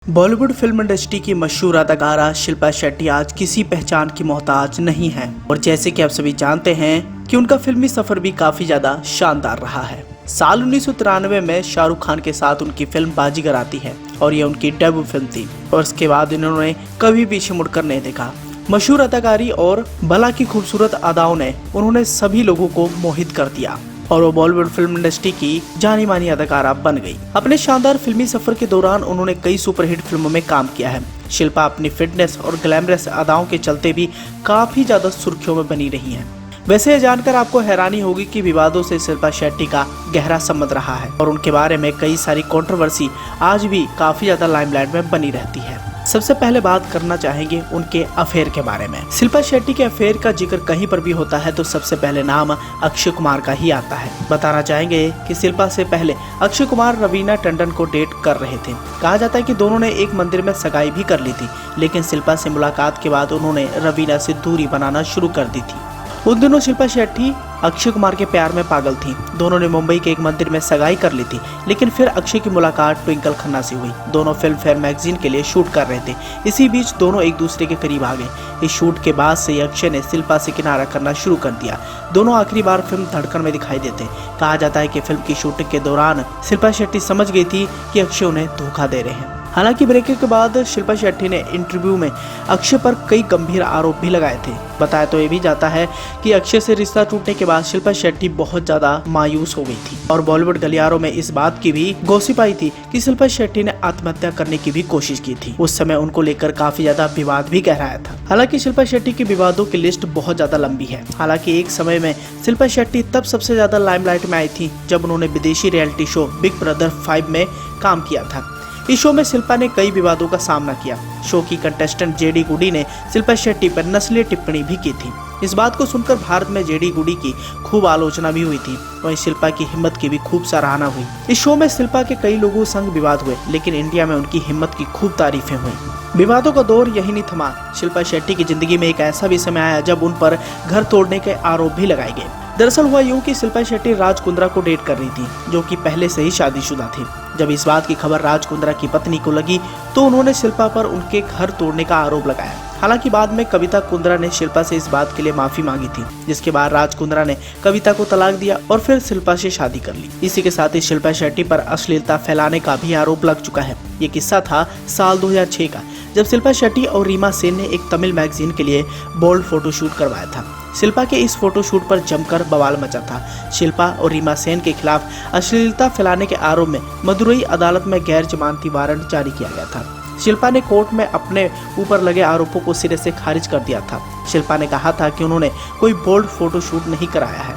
Bollywood film industry की मशहूर अदाकारा शिल्पा शेट्टी आज किसी पहचान की मोहताज नहीं है और जैसे कि आप सभी जानते हैं कि उनका फिल्मी सफर भी काफी ज्यादा शानदार रहा है। साल 1993 में शाहरुख खान के साथ उनकी फिल्म बाजीगर आती है और ये उनकी डेब्यू फिल्म थी और उसके बाद इन्होंने कभी पीछे मुड़कर नहीं देखा। मशहूर अदाकारी और भला की खूबसूरत अदाओं ने उन्होंने सभी लोगों को मोहित कर दिया और वो बॉलीवुड फिल्म इंडस्ट्री की जानी मानी अदाकारा बन गई। अपने शानदार फिल्मी सफर के दौरान उन्होंने कई सुपरहिट फिल्मों में काम किया है। शिल्पा अपनी फिटनेस और ग्लैमरस अदाओं के चलते भी काफी ज्यादा सुर्खियों में बनी रही हैं। वैसे ये जानकर आपको हैरानी होगी कि विवादों से शिल्पा शेट्टी का गहरा संबंध रहा है और उनके बारे में कई सारी कंट्रोवर्सी आज भी काफी ज्यादा लाइमलाइट में बनी रहती है। सबसे पहले बात करना चाहेंगे उनके अफेयर के बारे में। शिल्पा शेट्टी के अफेयर का जिक्र कहीं पर भी होता है तो सबसे पहले नाम अक्षय कुमार का ही आता है। बताना चाहेंगे कि शिल्पा से पहले अक्षय कुमार रवीना टंडन को डेट कर रहे थे। कहा जाता है कि दोनों ने एक मंदिर में सगाई भी कर ली थी, लेकिन शिल्पा से मुलाकात के बाद उन्होंने रवीना से दूरी बनाना शुरू कर दी थी। उन दिनों शिल्पा शेट्टी अक्षय कुमार के प्यार में पागल थी। दोनों ने मुंबई के एक मंदिर में सगाई कर ली थी, लेकिन फिर अक्षय की मुलाकात ट्विंकल खन्ना से हुई। दोनों फिल्म फेयर मैगजीन के लिए शूट कर रहे थे। इसी बीच दोनों एक दूसरे के करीब आ गए। इस शूट के बाद से अक्षय ने शिल्पा से किनारा करना शुरू कर दिया। दोनों आखिरी बार फिल्म धड़कन में दिखाई देते। कहा जाता है कि फिल्म की शूटिंग के दौरान शिल्पा शेट्टी समझ गई थी कि अक्षय उन्हें धोखा दे रहे हैं। हालांकि ब्रेकअप के बाद शिल्पा शेट्टी ने इंटरव्यू में अक्षय पर कई गंभीर आरोप भी लगाए थे। बताया तो ये भी जाता है कि अक्षय से रिश्ता टूटने के बाद शिल्पा शेट्टी बहुत ज्यादा मायूस हो गई थी और बॉलीवुड गलियारों में इस बात की भी गॉसिप आई थी कि शिल्पा शेट्टी ने आत्महत्या करने की भी कोशिश की थी। उस समय उनको लेकर काफी ज्यादा विवाद भी गहराया था। हालांकि शिल्पा शेट्टी की विवादों की लिस्ट बहुत ज्यादा लंबी है। हालांकि एक समय में शिल्पा शेट्टी तब सबसे ज्यादा लाइमलाइट में आई थी जब उन्होंने विदेशी रियलिटी शो बिग ब्रदर 5 में काम किया था। इस शो में शिल्पा ने कई विवादों का सामना किया। शो की कंटेस्टेंट जेडी गुडी ने शिल्पा शेट्टी पर नस्लीय टिप्पणी भी की थी। इस बात को सुनकर भारत में जेडी गुडी की खूब आलोचना भी हुई थी। वहीं शिल्पा की हिम्मत की भी खूब सराहना हुई। इस शो में शिल्पा के कई लोगों संग विवाद हुए, लेकिन इंडिया में उनकी हिम्मत की खूब तारीफें हुई। विवादों का दौर यही नहीं थमा। शिल्पा शेट्टी की जिंदगी में एक ऐसा भी समय आया जब उन पर घर तोड़ने के आरोप भी लगाए गए। दरअसल हुआ यूं कि शिल्पा शेट्टी राज कुंद्रा को डेट कर रही थी, जो कि पहले से ही शादीशुदा थी। जब इस बात की खबर राज कुंद्रा की पत्नी को लगी तो उन्होंने शिल्पा पर उनके घर तोड़ने का आरोप लगाया। हालांकि बाद में कविता कुंद्रा ने शिल्पा से इस बात के लिए माफी मांगी थी, जिसके बाद राज कुंद्रा ने कविता को तलाक दिया और फिर शिल्पा से शादी कर ली। इसी के साथ ही शिल्पा शेट्टी पर अश्लीलता फैलाने का भी आरोप लग चुका है। ये किस्सा था साल 2006 का, जब शिल्पा शेट्टी और रीमा सेन ने एक तमिल मैगजीन के लिए बोल्ड फोटोशूट करवाया था। शिल्पा के इस फोटोशूट पर जमकर बवाल मचा था। शिल्पा और रीमा सेन के खिलाफ अश्लीलता फैलाने के आरोप में मदुरई अदालत में गैर जमानती वारंट जारी किया गया था। शिल्पा ने कोर्ट में अपने ऊपर लगे आरोपों को सिरे से खारिज कर दिया था। शिल्पा ने कहा था कि उन्होंने कोई बोल्ड फोटोशूट नहीं कराया है।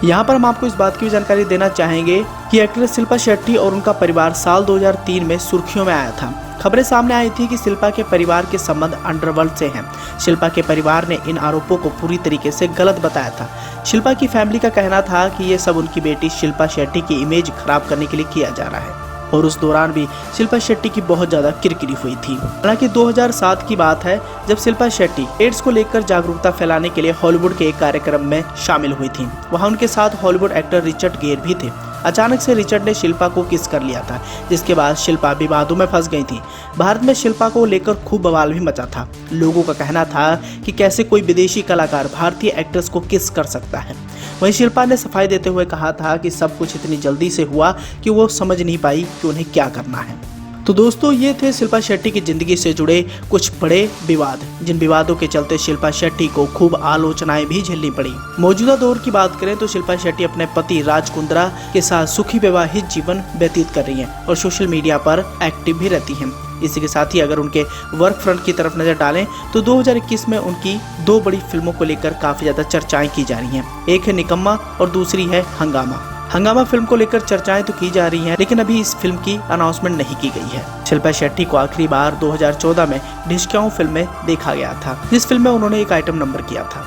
यहाँ पर हम आपको इस बात की भी जानकारी देना चाहेंगे कि एक्ट्रेस शिल्पा शेट्टी और उनका परिवार साल 2003 में सुर्खियों में आया था। खबरें सामने आई थी कि शिल्पा के परिवार के संबंध अंडरवर्ल्ड से हैं। शिल्पा के परिवार ने इन आरोपों को पूरी तरीके से गलत बताया था। शिल्पा की फैमिली का कहना था कि ये सब उनकी बेटी शिल्पा शेट्टी की इमेज खराब करने के लिए किया जा रहा है और उस दौरान भी शिल्पा शेट्टी की बहुत ज्यादा किरकिरी हुई थी। हालांकि 2007 की बात है जब शिल्पा शेट्टी एड्स को लेकर जागरूकता फैलाने के लिए हॉलीवुड के एक कार्यक्रम में शामिल हुई थी। वहां उनके साथ हॉलीवुड एक्टर रिचर्ड गेर भी थे। अचानक से रिचर्ड ने शिल्पा को किस कर लिया था, जिसके बाद शिल्पा विवादों में फंस गई थी। भारत में शिल्पा को लेकर खूब बवाल भी मचा था। लोगों का कहना था कि कैसे कोई विदेशी कलाकार भारतीय एक्ट्रेस को किस कर सकता है। वहीं शिल्पा ने सफाई देते हुए कहा था कि सब कुछ इतनी जल्दी से हुआ कि वो समझ नहीं पाई कि उन्हें क्या करना है। तो दोस्तों, ये थे शिल्पा शेट्टी की जिंदगी से जुड़े कुछ बड़े विवाद, जिन विवादों के चलते शिल्पा शेट्टी को खूब आलोचनाएं भी झेलनी पड़ी। मौजूदा दौर की बात करें तो शिल्पा शेट्टी अपने पति राज कुंद्रा के साथ सुखी वैवाहिक जीवन व्यतीत कर रही हैं और सोशल मीडिया पर एक्टिव भी रहती हैं। इसी के साथ ही अगर उनके वर्क फ्रंट की तरफ नजर डालें तो 2021 में उनकी 2 बड़ी फिल्मों को लेकर काफी ज्यादा चर्चाएं की जा रही हैं। एक है निकम्मा और दूसरी है हंगामा। हंगामा फिल्म को लेकर चर्चाएं तो की जा रही हैं, लेकिन अभी इस फिल्म की अनाउंसमेंट नहीं की गई है। शिल्पा शेट्टी को आखिरी बार 2014 में ढिशक्याओं फिल्म में देखा गया था, जिस फिल्म में उन्होंने एक आइटम नंबर किया था।